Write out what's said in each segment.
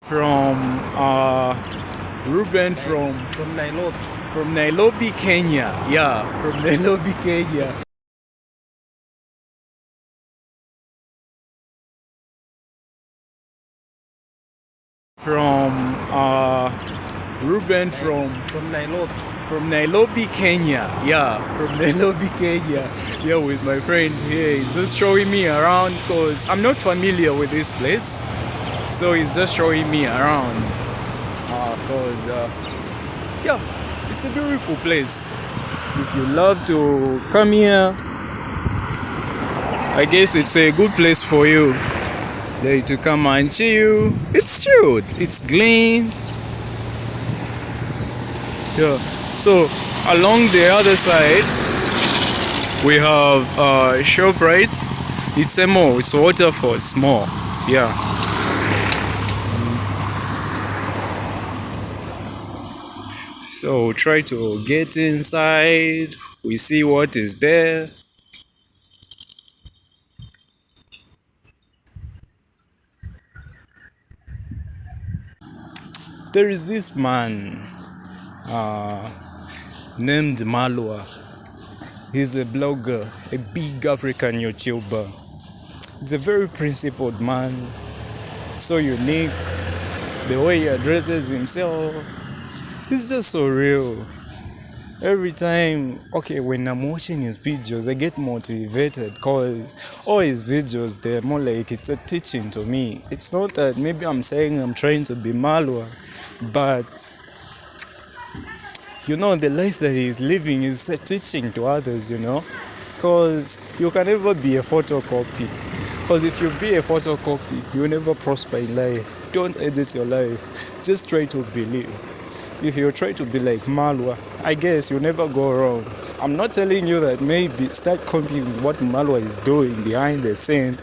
From Ruben from Nairobi, Kenya. Yeah, from Nairobi, Kenya. From Ruben from Nairobi, Kenya. Yeah, from Nairobi, Kenya. Yeah, with my friend here. He's just showing me around because I'm not familiar with this place. So he's just showing me around. Because yeah, it's a beautiful place. If you love to come here, I guess it's a good place for you. There to come and chill. It's chilled. It's clean. Yeah. So along the other side, we have ShopRite. It's a mall. It's waterfall. Small. Yeah. So try to get inside. We see what is there. There is this man named Malwa. He's a blogger, a big African YouTuber. He's a very principled man, so unique. The way he addresses himself, he's just so real. Every time, when I'm watching his videos, I get motivated because all his videos, they're more like it's a teaching to me. It's not that maybe I'm saying I'm trying to be Malwa, but the life that he's living is a teaching to others, because you can never be a photocopy. Because if you be a photocopy, you will never prosper in life. Don't edit your life. Just try to believe. If you try to be like Malwa, I guess you'll never go wrong. I'm not telling you that maybe start copying what Malwa is doing behind the scene.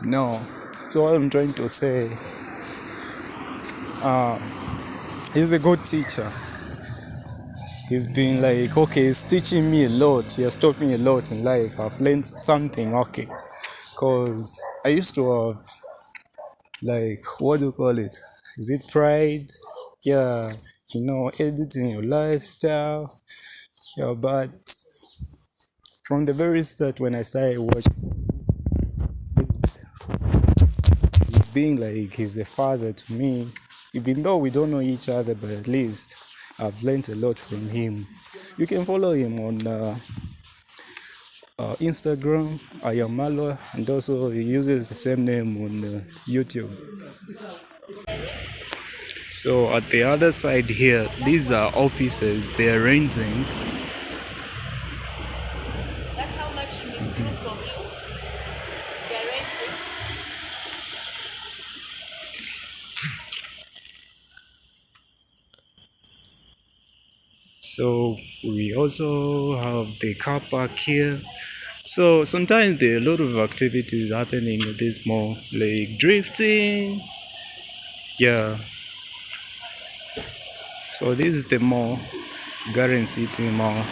No. So what I'm trying to say, he's a good teacher. He's been like, he's teaching me a lot. He has taught me a lot in life. I've learned something, Because I used to have, what do you call it? Is it pride? Yeah, editing your lifestyle. Yeah, but from the very start when I started watching, being like he's a father to me, even though we don't know each other, but at least I've learned a lot from him. You can follow him on Instagram, Ayamalo, and also he uses the same name on YouTube. So at the other side here, these are offices they're renting. That's how much we drew from you. They're renting. So we also have the car park here. So sometimes there are a lot of activities happening at this mall, like drifting. Yeah. So this is the mall, Garden City Mall.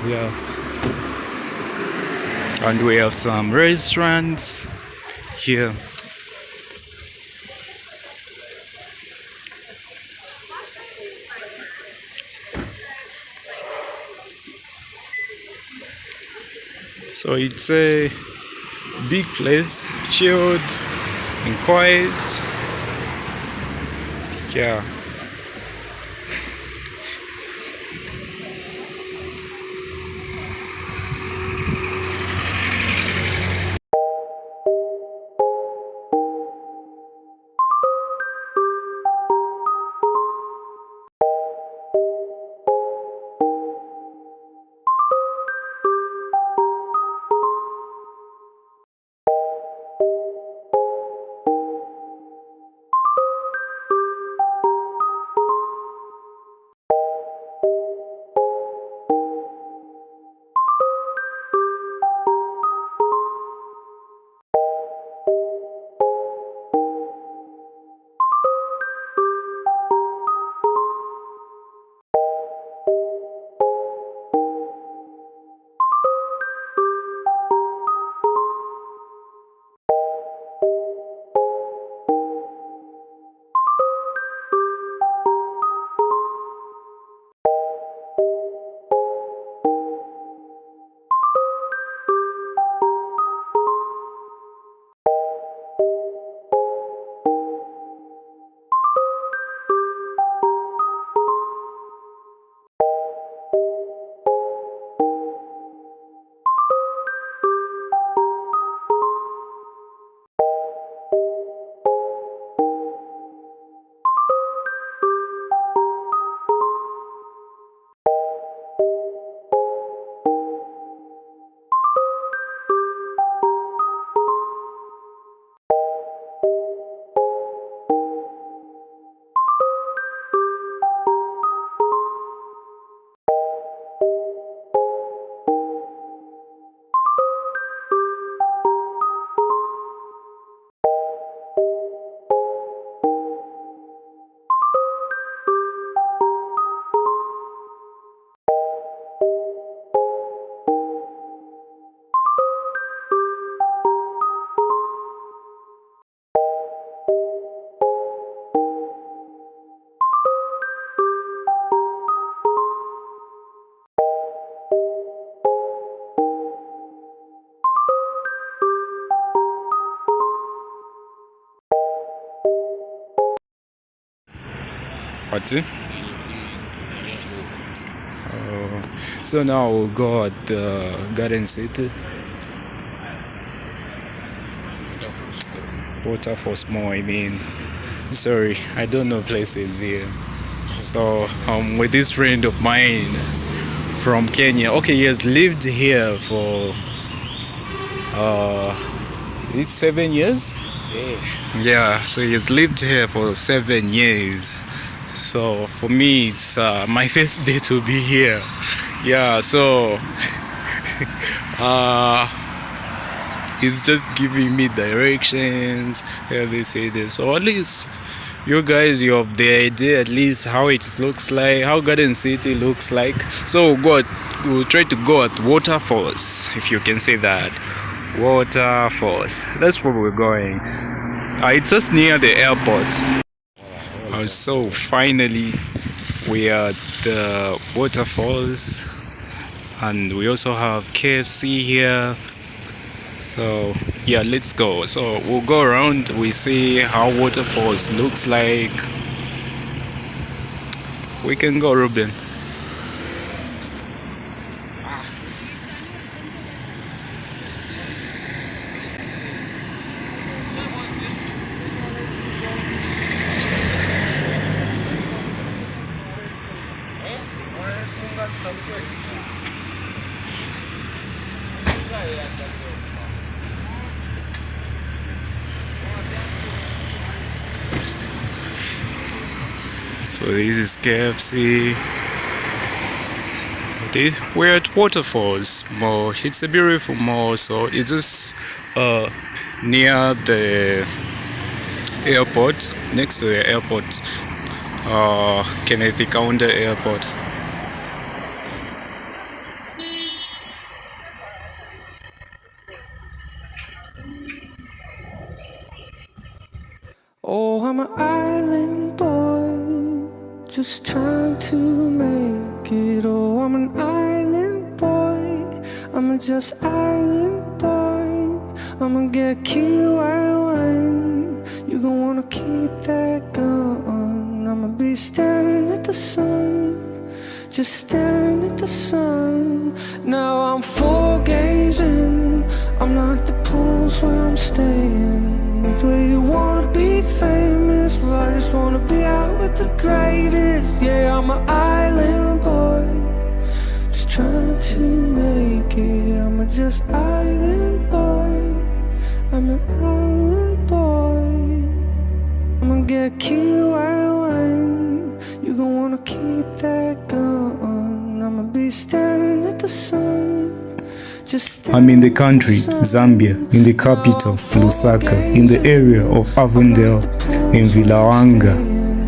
Yeah. And we have some restaurants here. So it's a big place, chilled and quiet. Yeah. What? So now we'll go at the Garden City. Waterfalls more, I mean. Sorry, I don't know places here. So I'm with this friend of mine from Kenya. Okay, he has lived here for it's 7 years. Yeah, so he has lived here for 7 years. So for me, it's my first day to be here. Yeah, so he's just giving me directions every day. So at least you guys, you have the idea at least how it looks like, how Garden City looks like. So we'll try to go at waterfalls, if you can say that. Waterfalls. That's where we're going. It's just near the airport. So finally we are at the waterfalls, and we also have KFC here. So yeah, let's go. So we'll go around, we see how waterfalls looks like. We can go, Ruben. So this is KFC. We're at Waterfalls Mall. It's a beautiful mall. So it's just near the airport, next to the airport, Kenneth Kaunda Airport. Oh, I'm an island boy, just trying to make it. Oh, I'm an island boy, I'm a just island boy. I'ma get killed when you gon' wanna keep that gun. I'ma be staring at the sun, just staring at the sun. Now I'm full gazing, I'm like the pools where I'm staying. Where you wanna be famous, but I just wanna be out with the greatest. Yeah, I'm an island boy, just trying to make it. I'm a just island boy, I'm an island boy. I'ma get killed when you gon' wanna keep that gun. I'ma be staring at the sun. I'm in the country, Zambia, in the capital, Lusaka, in the area of Avondale, in Vilawanga.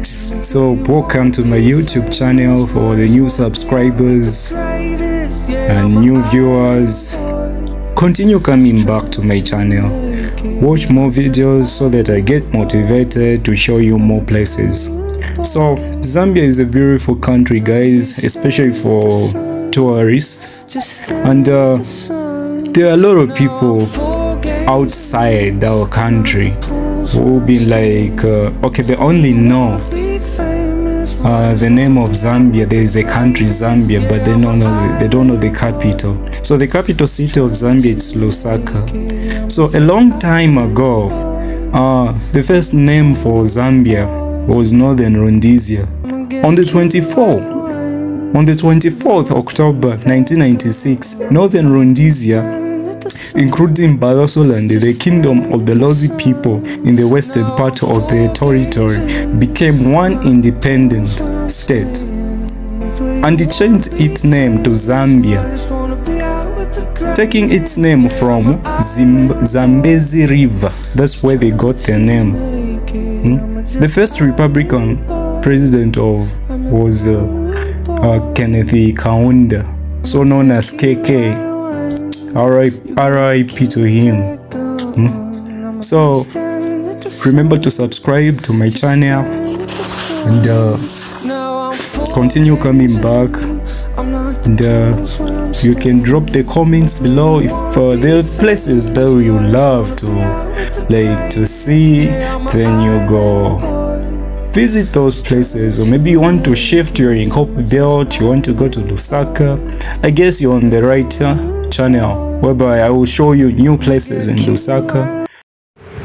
So welcome to my YouTube channel for the new subscribers and new viewers. Continue coming back to my channel. Watch more videos so that I get motivated to show you more places. So Zambia is a beautiful country, guys, especially for tourists. And there are a lot of people outside our country who been like, okay, they only know the name of Zambia. There is a country, Zambia, but they don't know the capital. So the capital city of Zambia is Lusaka. So a long time ago, the first name for Zambia was Northern Rhodesia. On the 24th October 1996, Northern Rhodesia including Balasoland, the kingdom of the Lozi people in the western part of the territory, became one independent state, and it changed its name to Zambia, taking its name from Zambezi River. That's where they got their name. The first Republican president was Kenneth Kaunda, so known as KK. RIP to him. So remember to subscribe to my channel and continue coming back, and you can drop the comments below if there are places that you love to see, then you go visit those places. Or maybe you want to shift your Inkopi belt, you want to go to Lusaka. I guess you're on the right channel, whereby I will show you new places in Lusaka.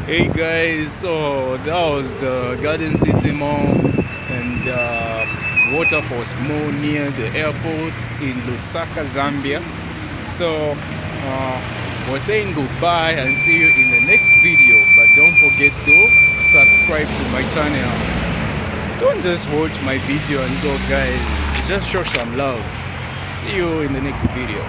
Hey guys, so that was the Garden City Mall and Waterfalls Mall near the airport in Lusaka, Zambia. So we're saying goodbye and see you in the next video, but don't forget to subscribe to my channel. Don't just watch my video and go, guys, just show some love. See you in the next video.